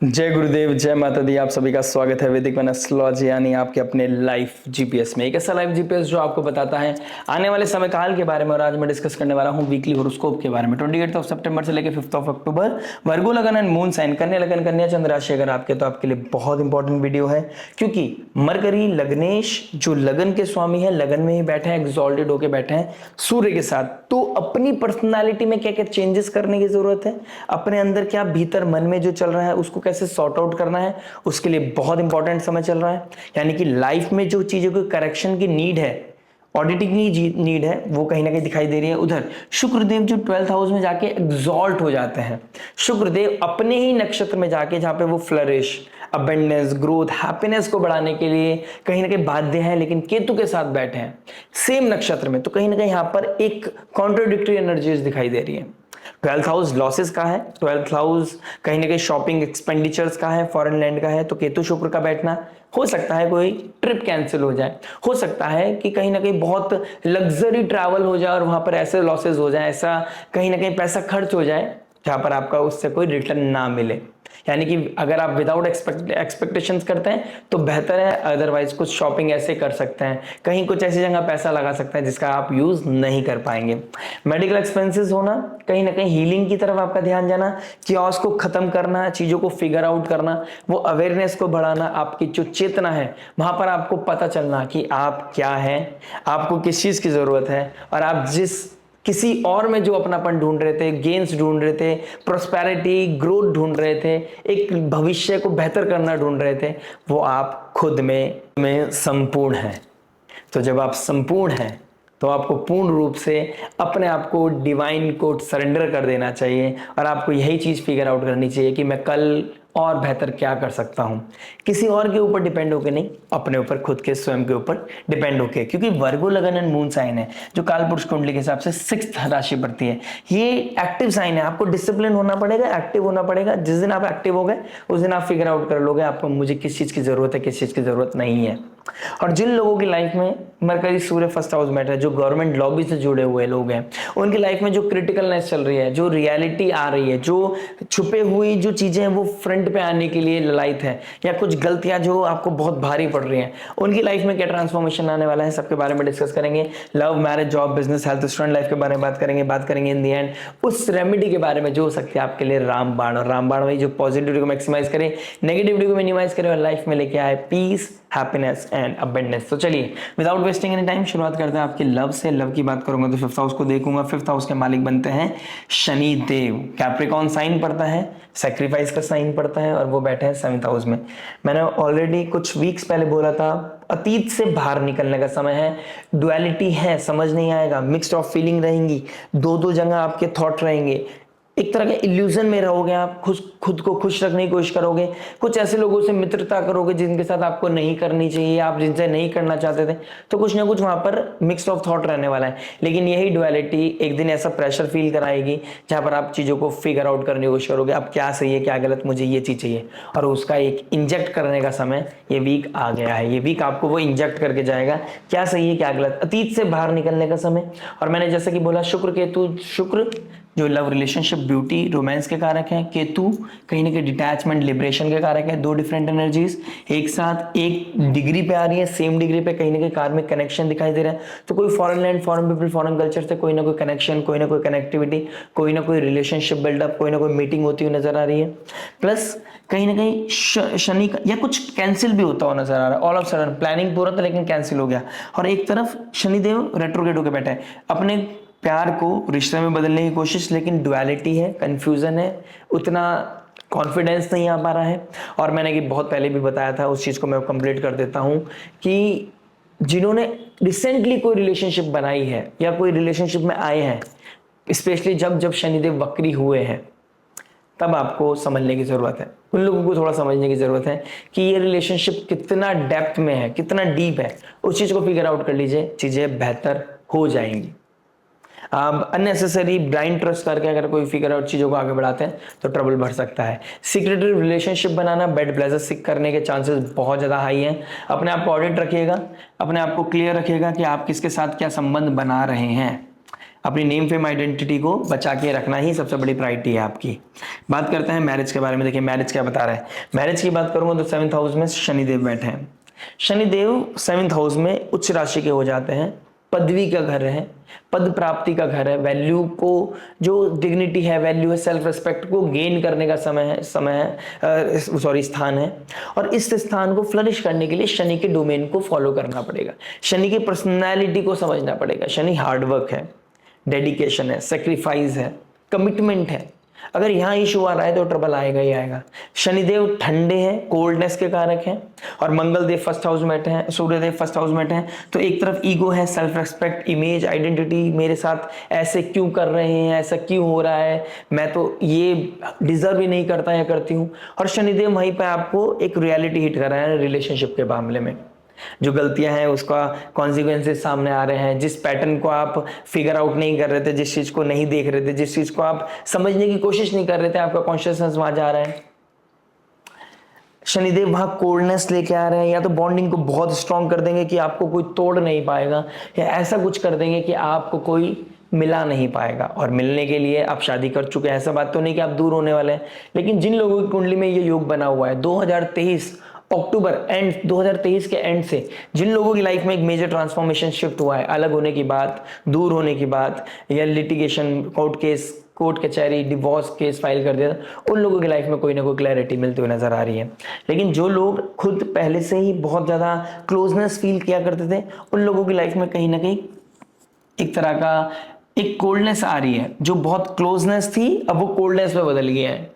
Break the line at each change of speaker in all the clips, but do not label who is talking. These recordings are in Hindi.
जय गुरुदेव, जय माता दी। आप सभी का स्वागत है वैदिक वन एस्ट्रोलॉजी यानी आपके अपने लाइफ जीपीएस में। एक ऐसा लाइफ जीपीएस जो आपको बताता है आने वाले समय काल के बारे में। और आज मैं डिस्कस करने वाला हूं वीकली होरोस्कोप के बारे में। 28 सितंबर से लेकर 5 अक्टूबर वर्गो लगन एंड मून साइन कन्या लगन कन्या चंद्र राशि अगर आपके तो आपके लिए बहुत इंपॉर्टेंट वीडियो है, क्योंकि मरकरी लग्नेश जो लगन के स्वामी है लगन में ही बैठे हैं, एक्सॉल्टेड होकर बैठे हैं सूर्य के साथ। तो अपनी पर्सनालिटी में क्या क्या चेंजेस करने की जरूरत है, अपने अंदर क्या भीतर मन में जो चल रहा है उसको कैसे सॉर्ट आउट करना है, उसके लिए बहुत इंपॉर्टेंट समय चल रहा है। यानी कि लाइफ में जो चीजों की करेक्शन की नीड है, ऑडिटिंग की नीड है, वो कहीं ना कहीं दिखाई दे रही है। उधर शुक्रदेव जो 12th हाउस में जाके एग्जॉल्ट हो जाते हैं, शुक्रदेव अपने ही नक्षत्र में जाके जहां पे वो फ्लरिश, अबेंडेंस, ग्रोथ, हैप्पीनेस को बढ़ाने के लिए कहीं ना कहीं बाध्य है, लेकिन केतु के साथ बैठे हैं सेम नक्षत्र में। तो कहीं ना कहीं यहां पर एक कॉन्ट्रोडिक्टरी एनर्जीज दिखाई दे रही है। 12th हाउस लॉसेस का है, 12th हाउस कहीं ना कहीं शॉपिंग एक्सपेंडिचर्स का है, फॉरेन लैंड का है। तो केतु शुक्र का बैठना, हो सकता है कोई ट्रिप कैंसिल हो जाए, हो सकता है कि कहीं ना कहीं बहुत लग्जरी ट्रैवल हो जाए और वहां पर ऐसे लॉसेस हो जाए, ऐसा कहीं ना कहीं पैसा खर्च हो जाए जहां पर आपका उससे कोई रिटर्न ना मिले। यानी कि अगर आप विदाउट एक्सपेक्टेशंस करते हैं तो बेहतर है, अदरवाइज कुछ शॉपिंग ऐसे कर सकते हैं, कहीं कुछ ऐसी जगह पैसा लगा सकते हैं जिसका आप यूज नहीं कर पाएंगे। मेडिकल एक्सपेंसेस होना, कहीं ना कहीं हीलिंग की तरफ आपका ध्यान जाना, chaos को खत्म करना, चीजों को फिगर आउट करना, वो अवेयरनेस को बढ़ाना, आपकी जो चेतना है वहां पर आपको पता चलना कि आप क्या है, आपको किस चीज की जरूरत है, और आप जिस किसी और में जो अपनापन ढूंढ रहे थे, गेन्स ढूंढ रहे थे, प्रोस्पेरिटी, ग्रोथ ढूंढ रहे थे, एक भविष्य को बेहतर करना ढूंढ रहे थे, वो आप खुद में संपूर्ण हैं। तो जब आप संपूर्ण हैं तो आपको पूर्ण रूप से अपने आप को डिवाइन को सरेंडर कर देना चाहिए, और आपको यही चीज फिगर आउट करनी चाहिए कि मैं कल और बेहतर क्या कर सकता हूं। किसी और के ऊपर डिपेंड होके नहीं, अपने ऊपर, खुद के स्वयं के ऊपर डिपेंड होके। क्योंकि वर्गो लगन एंड मून साइन है जो कालपुरुष कुंडली के हिसाब से 6th राशि पड़ती है। ये एक्टिव साइन है, आपको डिसिप्लिन होना पड़ेगा, एक्टिव होना पड़ेगा। जिस दिन आप एक्टिव हो गए उस दिन आप फिगर आउट कर लोगे आपको मुझे किस चीज की जरूरत है, किस चीज की जरूरत नहीं है। और जिन लोगों की लाइफ में मरकरी सूर्य 1st हाउस में है, जो गवर्नमेंट लॉबी से जुड़े हुए लोग हैं, उनकी लाइफ में जो क्रिटिकलनेस चल रही है, जो रियलिटी आ रही है, जो छुपे हुई जो चीजें हैं वो फ्रंट पे आने के लिए ललायत है, या कुछ गलतियां जो आपको बहुत भारी पड़ रही हैं, उनकी लाइफ में क्या ट्रांसफॉर्मेशन आने वाला है, सबके बारे में डिस्कस करेंगे। Love, marriage, job, business, health, student life के बारे में बात करेंगे इन दी एंड उस रेमेडी के बारे में जो हो सकती है आपके लिए रामबाण। और रामबाण वही जो पॉजिटिविटी को मैक्सिमाइज करे, नेगेटिविटी को मिनिमाइज करे और लाइफ में लेके आए पीस, हैप्पीनेस एंड अबंडेंस। तो चलिए विदाउट वेस्टिंग एनी टाइम शुरुआत करते हैं आपके लव से। लव की बात करूंगा तो 5th हाउस को देखूंगा। 5th हाउस के मालिक बनते हैं शनि देव। कैप्रिकॉर्न साइन पड़ता है, सैक्रिफाइस का साइन पड़ता है, और वो बैठे हैं 7th हाउस में। मैंने ऑलरेडी कुछ वीक्स पहले बोला था, अतीत से बाहर निकलने का समय है। डुअलिटी है, समझ नहीं आएगा, मिक्स्ड ऑफ फीलिंग रहेंगी, दो जगह आपके थॉट रहेंगे, एक तरह के इल्यूजन में रहोगे आप, खुद को खुश रखने की कोशिश करोगे, कुछ ऐसे लोगों से मित्रता करोगे जिनके साथ आपको नहीं करनी चाहिए, आप जिनसे नहीं करना चाहते थे। तो कुछ ना कुछ वहां पर मिक्स ऑफ थॉट रहने वाला है। लेकिन यही डुअलिटी एक दिन ऐसा प्रेशर फील कराएगी जहां पर आप चीजों को फिगर आउट करने की कोशिश करोगे, अब क्या सही है क्या गलत, मुझे ये चीज चाहिए, और उसका एक इंजेक्ट करने का समय ये वीक आ गया है। ये वीक आपको वो इंजेक्ट करके जाएगा, क्या सही है क्या गलत, अतीत से बाहर निकलने का समय। और मैंने जैसा कि बोला, शुक्र केतु, शुक्र जो लव, रिलेशनशिप, ब्यूटी, रोमांस के कारक हैं, केतु कहीं ना कहीं डिटैचमेंट, लिबरेशन के कारक है। दो डिफरेंट एनर्जीज एक साथ एक डिग्री पे आ रही है, सेम डिग्री पे कहीं ना कहीं कार्मिक कनेक्शन दिखाई दे रहा है। तो कोई foreign land, foreign people, foreign culture से कोई ना कोई कनेक्शन, कोई ना कोई कनेक्टिविटी, कोई ना कोई रिलेशनशिप बिल्डअप, कोई ना कोई मीटिंग होती हुई नजर आ रही है। प्लस कहीं ना कहीं शनि का या कुछ कैंसिल भी होता हुआ नजर आ रहा है। ऑल ऑफ सडन प्लानिंग पूरा था लेकिन कैंसिल हो गया। और एक तरफ शनिदेव रेट्रोग्रेड होकर बैठा है, अपने प्यार को रिश्ते में बदलने की कोशिश, लेकिन डुअलिटी है, कंफ्यूजन है, उतना कॉन्फिडेंस नहीं आ पा रहा है। और मैंने कि बहुत पहले भी बताया था, उस चीज को मैं कंप्लीट कर देता हूं कि जिन्होंने रिसेंटली कोई रिलेशनशिप बनाई है या कोई रिलेशनशिप में आए हैं, स्पेशली जब जब शनिदेव वक्री हुए हैं, तब आपको समझने की जरूरत है, उन लोगों को थोड़ा समझने की जरूरत है कि ये रिलेशनशिप कितना डेप्थ में है, कितना डीप है। उस चीज को फिगर आउट कर लीजिए, चीजें बेहतर हो जाएंगी। आप अननेसेसरी ब्लाइंड ट्रस्ट करके अगर कोई फिगर आउट चीजों को आगे बढ़ाते हैं तो ट्रबल बढ़ सकता है। सीक्रेटिव रिलेशनशिप बनाना, बेड प्लेजर सीख करने के चांसेस बहुत ज्यादा हाई हैं। अपने आप को ऑडिट रखिएगा, अपने आप को क्लियर रखिएगा कि आप किसके साथ क्या संबंध बना रहे हैं। अपनी नेम फेम आइडेंटिटी को बचा के रखना ही सबसे बड़ी प्रायोरिटी है आपकी। बात करते हैं मैरिज के बारे में। देखिए मैरिज क्या बता रहा है। मैरिज की बात करूंगा तो 7th हाउस में शनिदेव बैठे हैं। शनिदेव 7th हाउस में उच्च राशि के हो जाते हैं, पदवी का घर है, पद प्राप्ति का घर है, वैल्यू को, जो डिग्निटी है, वैल्यू है, सेल्फ रिस्पेक्ट को गेन करने का स्थान है। और इस स्थान को फ्लरिश करने के लिए शनि के डोमेन को फॉलो करना पड़ेगा, शनि की पर्सनैलिटी को समझना पड़ेगा। शनि हार्डवर्क है, डेडिकेशन है, सेक्रीफाइस है, कमिटमेंट है। अगर यहाँ इशू आ रहा है तो ट्रबल आएगा ही आएगा। शनिदेव ठंडे हैं, कोल्डनेस के कारक हैं, और मंगल देव फर्स्ट हाउस में बैठे हैं, सूर्यदेव फर्स्ट हाउस में बैठे हैं। तो एक तरफ ईगो है, सेल्फ रेस्पेक्ट, इमेज, आइडेंटिटी, मेरे साथ ऐसे क्यों कर रहे हैं, ऐसा क्यों हो रहा है, मैं तो ये डिजर्व ही नहीं करता या करती हूँ। और शनिदेव वहीं पर आपको एक रियलिटी हिट कर रहे हैं रिलेशनशिप के मामले में। जो गलतियां हैं उसका कॉन्सिक्वेंसेस सामने आ रहे हैं, जिस पैटर्न को आप फिगर आउट नहीं कर रहे थे, जिस चीज को नहीं देख रहे थे, जिस चीज को आप समझने की कोशिश नहीं कर रहे थे, आपका कॉन्शियसनेस वहां जा रहा है। शनिदेव वहां कोल्डनेस लेके आ रहे हैं, या तो बॉन्डिंग को बहुत स्ट्रांग कर देंगे कि आपको कोई तोड़ नहीं पाएगा, या ऐसा कुछ कर देंगे कि आपको कोई मिला नहीं पाएगा। और मिलने के लिए आप शादी कर चुके हैं, ऐसा बात तो नहीं कि आप दूर होने वाले हैं। लेकिन जिन लोगों की कुंडली में ये योग बना हुआ है 2023 अक्टूबर एंड 2023 के एंड से, जिन लोगों की लाइफ में एक मेजर ट्रांसफॉर्मेशन शिफ्ट हुआ है, अलग होने की बात, दूर होने की बात, या लिटिगेशन, कोर्ट केस, कोर्ट कचहरी, डिवोर्स केस फाइल कर दिया, उन लोगों की लाइफ में कोई ना कोई क्लैरिटी मिलती हुई नजर आ रही है। लेकिन जो लोग खुद पहले से ही बहुत ज्यादा क्लोजनेस फील किया करते थे, उन लोगों की लाइफ में कहीं ना कहीं एक तरह का एक कोल्डनेस आ रही है। जो बहुत क्लोजनेस थी अब वो कोल्डनेस में बदल गया है,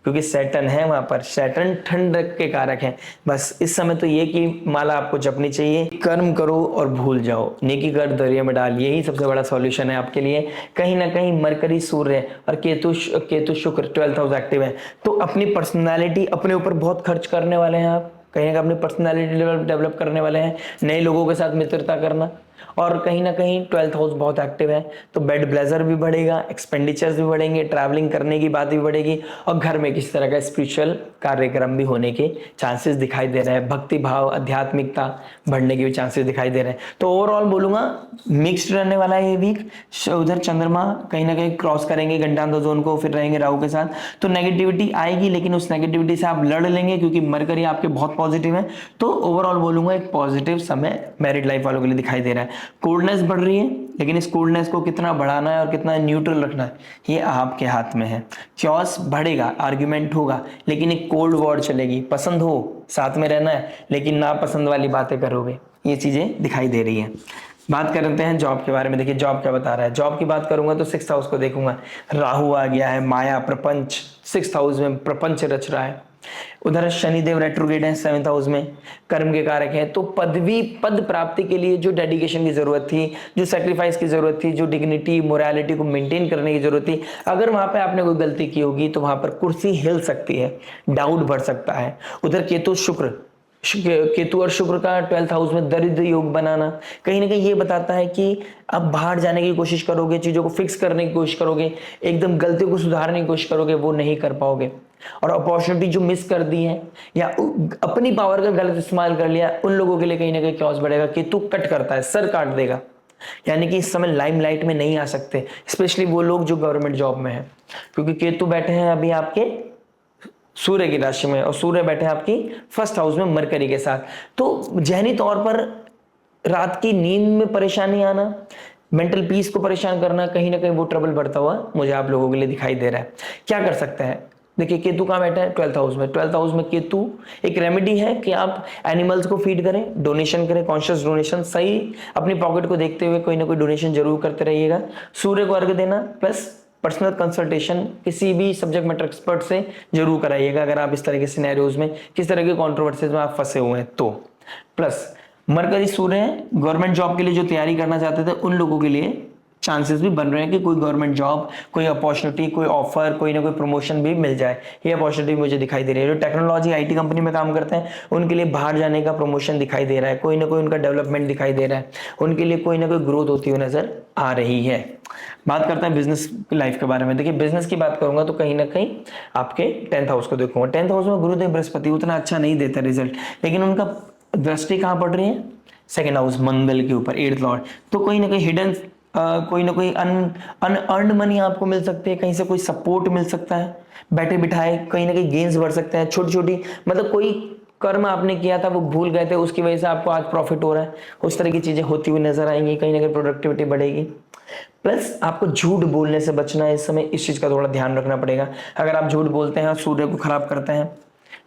क्योंकि सैटर्न है वहां पर। सैटर्न ठंड के कारक है। बस इस समय तो ये कि माला आपको जपनी चाहिए, कर्म करो और भूल जाओ, नेकी कर दरिया में डाल, यही सबसे बड़ा सॉल्यूशन है आपके लिए। कहीं ना कहीं मरकरी, सूर्य और केतु शुक्र 12th हाउस एक्टिव है, तो अपनी पर्सनैलिटी अपने ऊपर बहुत खर्च करने वाले हैं आप, कहीं ना कहीं अपनी पर्सनैलिटी डेवलप करने वाले हैं, नए लोगों के साथ मित्रता करना। और कहीं ना कहीं 12th हाउस बहुत एक्टिव है, तो बेड ब्लेजर भी बढ़ेगा, एक्सपेंडिचर्स भी बढ़ेंगे, ट्रैवलिंग करने की बात भी बढ़ेगी, और घर में किसी तरह का स्पिरिचुअल कार्यक्रम भी होने के चांसेस दिखाई दे रहे हैं। भक्ति भाव, आध्यात्मिकता बढ़ने के भी चांसेस दिखाई दे रहे हैं। तो ओवरऑल बोलूंगा मिक्स्ड रहने वाला है ये वीक। उधर चंद्रमा कहीं ना कहीं क्रॉस करेंगे गंडांधो जोन को, फिर रहेंगे राहु के साथ, तो नेगेटिविटी आएगी, लेकिन उस नेगेटिविटी से आप लड़ लेंगे, क्योंकि मरकरी आपके बहुत पॉजिटिव है। तो ओवरऑल बोलूंगा एक पॉजिटिव समय मैरिड लाइफ वालों के लिए दिखाई दे रहा है। कोल्डनेस बढ़ रही है, लेकिन इस कोल्डनेस को कितना बढ़ाना है और कितना न्यूट्रल रखना है ये आपके हाथ में है। चॉइस बढ़ेगा, आर्ग्यूमेंट होगा, लेकिन एक कोल्ड वॉर चलेगी। पसंद हो, साथ में रहना है, लेकिन नापसंद वाली बातें करोगे, ये चीजें दिखाई दे रही हैं। बात करते हैं जॉब के बारे में। देखिए जॉब क्या बता रहा है। जॉब की बात करूंगा तो 6th हाउस को देखूंगा, राहु आ गया है, माया, प्रपंच 6th हाउस में प्रपंच रच रहा है। उधर शनिदेव रेट्रोग्रेड है 7th हाउस में, कर्म के कारक है। तो पद प्राप्ति के लिए जो डेडिकेशन की जरूरत थी, जो सेक्रीफाइस की जरूरत थी, जो डिग्निटी, मोरालिटी को मेंटेन करने की जरूरत थी, अगर वहां पे आपने कोई गलती की होगी तो वहां पर कुर्सी हिल सकती है, डाउट बढ़ सकता है। उधर केतु और शुक्र का 12th हाउस में दरिद्र योग बनाना कहीं ना कहीं ये बताता है कि अब बाहर जाने की कोशिश करोगे, चीजों को फिक्स करने की कोशिश करोगे, एकदम गलतियों को सुधारने की कोशिश करोगे, वो नहीं कर पाओगे। और अपॉर्चुनिटी जो मिस कर दी है या अपनी पावर का गलत इस्तेमाल कर लिया, उन लोगों के लिए कहीं ना कहीं क्योस बढ़ेगा। केतु कट करता है, सर काट देगा, यानी कि इस समय लाइमलाइट में नहीं आ सकते, स्पेशली वो लोग जो गवर्नमेंट जॉब में है, क्योंकि केतु बैठे हैं अभी आपके सूर्य की राशि में, और सूर्य बैठे हैं आपकी 1st हाउस में मरकरी के साथ। तो जहनी तौर पर रात की नींद में परेशानी आना, मेंटल पीस को परेशान करना, कहीं ना कहीं वो ट्रबल बढ़ता हुआ मुझे आप लोगों के लिए दिखाई दे रहा है। क्या कर सकते हैं? देखिए केतु कहाँ बैठा है? 12th हाउस में। 12th हाउस में केतु एक रेमेडी है कि आप एनिमल्स को फीड करें, डोनेशन करें, कॉन्शियस डोनेशन, सही अपनी पॉकेट को देखते हुए कोई ना कोई डोनेशन जरूर करते रहिएगा। सूर्य को अर्घ्य देना प्लस पर्सनल कंसल्टेशन किसी भी सब्जेक्ट मैटर एक्सपर्ट से जरूर कराइएगा, अगर आप इस तरह के सिनेरियोज में, किस तरह के कंट्रोवर्सीज में आप फंसे हुए हैं तो। प्लस मरकरी सूर्य गवर्नमेंट जॉब के लिए जो तैयारी करना चाहते थे उन लोगों के लिए चांसेस भी बन रहे हैं कि कोई गवर्नमेंट जॉब, कोई अपॉर्चुनिटी, कोई ऑफर, कोई ना कोई प्रमोशन भी मिल जाए, ये अपॉर्चुनिटी मुझे दिखाई दे रही है। जो टेक्नोलॉजी आईटी कंपनी में काम करते हैं उनके लिए बाहर जाने का प्रमोशन दिखाई दे रहा है, कोई ना कोई उनका डेवलपमेंट दिखाई दे रहा है, उनके लिए कोई ना कोई ग्रोथ होती हुई नजर आ रही है। बात करते हैं बिजनेस लाइफ के बारे में। देखिए बिजनेस की बात करूंगा तो कहीं ना कहीं आपके 10th हाउस को देखूंगा। 10th हाउस में गुरुदेव बृहस्पति उतना अच्छा नहीं देता रिजल्ट, लेकिन उनका दृष्टि कहां पड़ रही है? 2nd हाउस मंगल के ऊपर, 8th लॉर्ड। तो कहीं ना कहीं हिडन कोई ना कोई अनअर्न्ड मनी आपको मिल सकती है, कहीं से कोई सपोर्ट मिल सकता है, बैठे बिठाए कहीं ना कहीं गेन्स बढ़ सकते हैं, छोटी छोटी मतलब कोई कर्म आपने किया था वो भूल गए थे, उसकी वजह से आपको आज प्रॉफिट हो रहा है, उस तरह की चीजें होती हुई नजर आएंगी, कहीं ना कहीं प्रोडक्टिविटी बढ़ेगी। प्लस आपको झूठ बोलने से बचना है इस समय, इस चीज का थोड़ा ध्यान रखना पड़ेगा। अगर आप झूठ बोलते हैं, सूर्य को खराब करते हैं,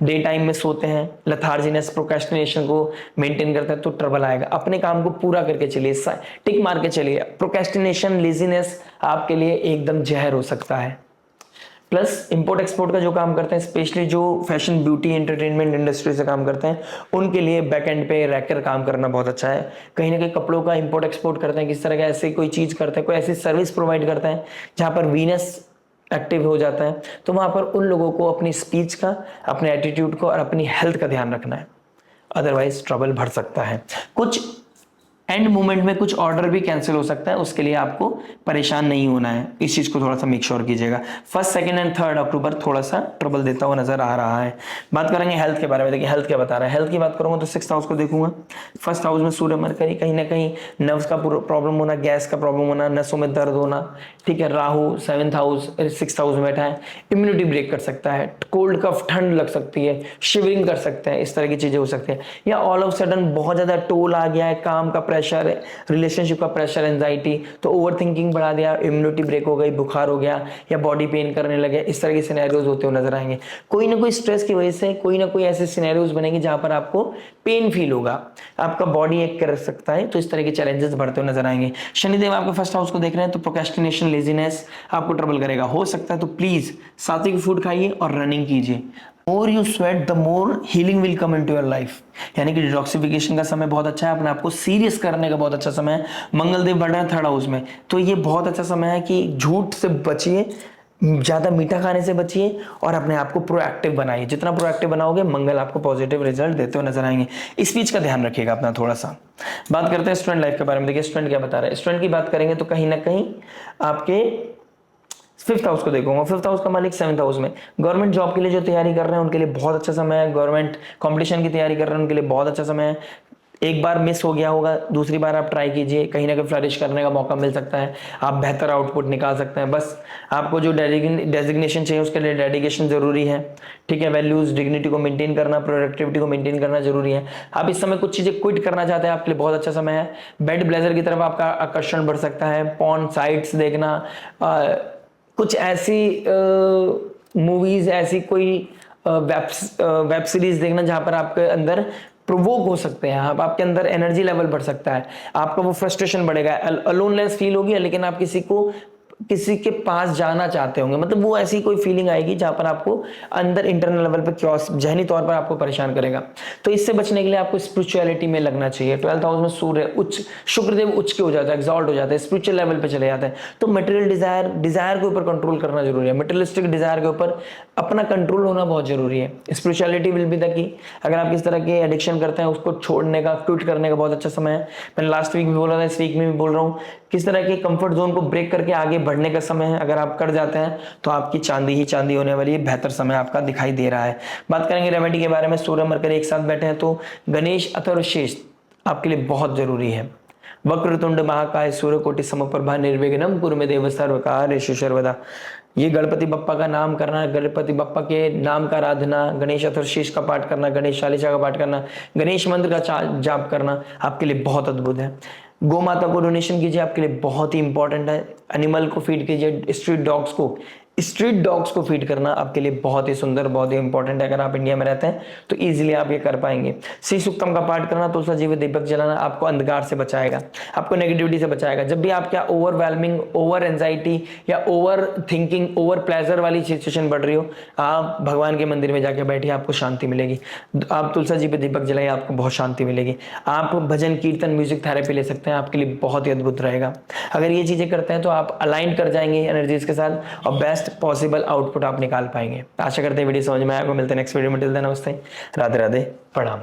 डे टाइम में सोते हैं, लथार्जीनेस प्रोक्रेस्टिनेशन को मेंटेन करते हैं, तो ट्रबल आएगा। अपने काम को पूरा करके चलिए, टिक मार के चलिए। प्रोक्रेस्टिनेशन, लेजीनेस आपके लिए एकदम जहर हो सकता है। प्लस इंपोर्ट एक्सपोर्ट का जो काम करते हैं, स्पेशली जो फैशन, ब्यूटी, एंटरटेनमेंट इंडस्ट्री से काम करते हैं, उनके लिए बैक एंड पे रैकर काम करना बहुत अच्छा है। कहीं ना कहीं कपड़ों का इंपोर्ट एक्सपोर्ट करते हैं, किस तरह का ऐसे कोई चीज करते हैं, कोई ऐसी सर्विस प्रोवाइड करते हैं जहां पर वीनस एक्टिव हो जाता है, तो वहां पर उन लोगों को अपनी स्पीच का, अपने एटीट्यूड को और अपनी हेल्थ का ध्यान रखना है, अदरवाइज ट्रबल बढ़ सकता है। कुछ एंड मोमेंट में कुछ ऑर्डर भी कैंसिल हो सकता है, उसके लिए आपको परेशान नहीं होना है, इस चीज को थोड़ा सा मेक श्योर कीजिएगा। 1, 2 एंड 3 अक्टूबर थोड़ा सा ट्रबल देता हुआ नजर आ रहा है। बात करेंगे हेल्थ के बारे में। देखिए हेल्थ क्या बता रहा है। हेल्थ की बात करूंगा तो 6th हाउस को देखूंगा। 1st हाउस में सूर्य मरकरी, कहीं ना कहीं नर्व्स का प्रॉब्लम होना, गैस का प्रॉब्लम होना, नसों में दर्द होना, ठीक है। Rahu 7th house 6th house में बैठा है, इम्यूनिटी ब्रेक कर सकता है, कोल्ड कफ, ठंड लग सकती है, शिवरिंग कर सकते हैं, इस तरह की चीजें हो सकती है। या ऑल ऑफ सडन बहुत ज्यादा टोल आ गया है, काम का प्रेशर, रिलेशनशिप का प्रेशर, एंजाइटी, तो ओवर थिंकिंग बढ़ा दिया, इम्यूनिटी ब्रेक हो गई, बुखार हो गया, या बॉडी पेन करने लगे, इस तरह के सिनेरियोज होते हुए नजर आएंगे। कोई ना कोई स्ट्रेस की वजह से कोई ना कोई ऐसे सिनेरियोज बनेंगे जहां पर आपको पेन फील होगा, आपका बॉडी एक कर सकता है, तो इस तरह के चैलेंजेस बढ़ते हुए नजर आएंगे। शनिदेव आपके 1st हाउस को देख रहे हैं, तो प्रोक्रेस्टिनेशन, लेजीनेस आपको ट्रबल करेगा। हो सकता है तो प्लीज सात्विक फूड खाइए और रनिंग कीजिए। More you sweat the more healing will come into your life, यानी कि डिटॉक्सिफिकेशन का समय बहुत अच्छा है, अपने आप को सीरियस करने का बहुत अच्छा समय है। मंगलदेव बढ़ रहे हैं 3rd हाउस में, तो ये बहुत अच्छा समय है कि झूठ से बचिए, ज्यादा मीठा खाने से बचिए और अपने आप को प्रोएक्टिव बनाइए। जितना प्रोएक्टिव बनाओगे, मंगल आपको पॉजिटिव रिजल्ट देते हुए नजर आएंगे। इस चीज का ध्यान रखिएगा अपना थोड़ा सा। बात करते हैं स्टूडेंट लाइफ के बारे में। देखिए स्टूडेंट क्या बता रहा है। स्टूडेंट की बात करेंगे तो कहीं ना कहीं आपके 5th हाउस को देखूंगा। 5th हाउस का मालिक 7th हाउस में। गवर्नमेंट जॉब के लिए जो तैयारी कर रहे हैं उनके लिए बहुत अच्छा समय है। गवर्नमेंट कंपटीशन की तैयारी कर रहे हैं उनके लिए बहुत अच्छा समय है। एक बार मिस हो गया होगा, दूसरी बार आप ट्राई कीजिए, कहीं ना कहीं फ्लरिश करने का मौका मिल सकता है, आप बेहतर आउटपुट निकाल सकते हैं। बस आपको जो डेजिग्नेशन चाहिए उसके लिए डेडिकेशन जरूरी है, ठीक है। वैल्यूज, डिग्निटी को मेंटेन करना, प्रोडक्टिविटी को मेंटेन करना जरूरी है। आप इस समय कुछ चीजें क्विट करना चाहते हैं, आपके लिए बहुत अच्छा समय है। बेड ब्लेजर की तरफ आपका आकर्षण बढ़ सकता है। पॉर्न साइट्स देखना, कुछ ऐसी मूवीज, ऐसी कोई वेब सीरीज देखना जहां पर आपके अंदर प्रोवोक हो सकते हैं आप, आपके अंदर एनर्जी लेवल बढ़ सकता है, आपका वो फ्रस्ट्रेशन बढ़ेगा, अलोनलेस फील होगी, लेकिन आप किसी के पास जाना चाहते होंगे, मतलब वो ऐसी कोई फीलिंग आएगी जहां पर आपको अंदर इंटरनल लेवल पर क्योस, जहनी तौर पर आपको परेशान करेगा। तो इससे बचने के लिए आपको स्पिरिचुअलिटी में लगना चाहिए। 12th हाउस में सूर्य उच्च, शुक्रदेव उच्च के हो जाता है, एक्सॉल्ट हो जाता है, स्पिरिचुअल लेवल पे चले जाते हैं। तो मटेरियल डिजायर के ऊपर कंट्रोल करना जरूरी है, मटेरियलिस्टिक डिजायर के ऊपर अपना कंट्रोल होना बहुत जरूरी है। Spirituality will be the key. अगर आप किस तरह के एडिक्शन करते हैं उसको छोड़ने का, क्विट करने का बहुत अच्छा समय है। मैंने लास्ट वीक भी बोला था, इस वीक में भी बोल रहा हूँ, किस तरह के कंफर्ट जोन को ब्रेक करके आगे बढ़ने का समय है। अगर आप कर जाते हैं तो आपकी चांदी ही चांदी होने वाली है, बेहतर समय आपका दिखाई दे रहा है। बात करेंगे रेमेडी के बारे में। सूर्य मरकरी एक साथ बैठे हैं, तो गणेश अथर्वशीष आपके लिए बहुत जरूरी है। वक्रतुंड महाकाय सूर्यकोटि समप्रभा निर्विघ्नं कुरु मे देव सर्वकार्येषु सर्वदा। ये गणपति बप्पा का नाम करना, गणपति बप्पा के नाम का आराधना, गणेश अथर्वशीष का पाठ करना, गणेश चालीसा का पाठ करना, गणेश मंत्र का जाप करना आपके लिए बहुत अद्भुत है। गौ माता को डोनेशन कीजिए, आपके लिए बहुत ही इंपॉर्टेंट है। एनिमल को फीड कीजिए, स्ट्रीट डॉग्स को फीड करना आपके लिए बहुत ही सुंदर, बहुत ही इंपॉर्टेंट है। अगर आप इंडिया में रहते हैं तो इजीली आप ये कर पाएंगे। श्री सूक्तम का पाठ करना, तुलसा जी में दीपक जलाना आपको अंधकार से बचाएगा, आपको नेगेटिविटी से बचाएगा। जब भी आपका ओवरवेलमिंग, ओवर एंजाइटी या ओवर थिंकिंग, ओवर प्लेजर वाली सिचुएशन बढ़ रही हो, आप भगवान के मंदिर में जाके बैठिए, आपको शांति मिलेगी। आप तुलसा जी पे दीपक जलाइए, आपको बहुत शांति मिलेगी। आप भजन, कीर्तन, म्यूजिक थेरेपी ले सकते हैं, आपके लिए बहुत ही अद्भुत रहेगा। अगर ये चीजें करते हैं तो आप अलाइन कर जाएंगे एनर्जीज के साथ और बेस्ट पॉसिबल आउटपुट आप निकाल पाएंगे। आशा करते हैं वीडियो समझ में आएगा। मिलते हैं नेक्स्ट वीडियो में। टिल देन नमस्ते, राधे राधे, प्रणाम।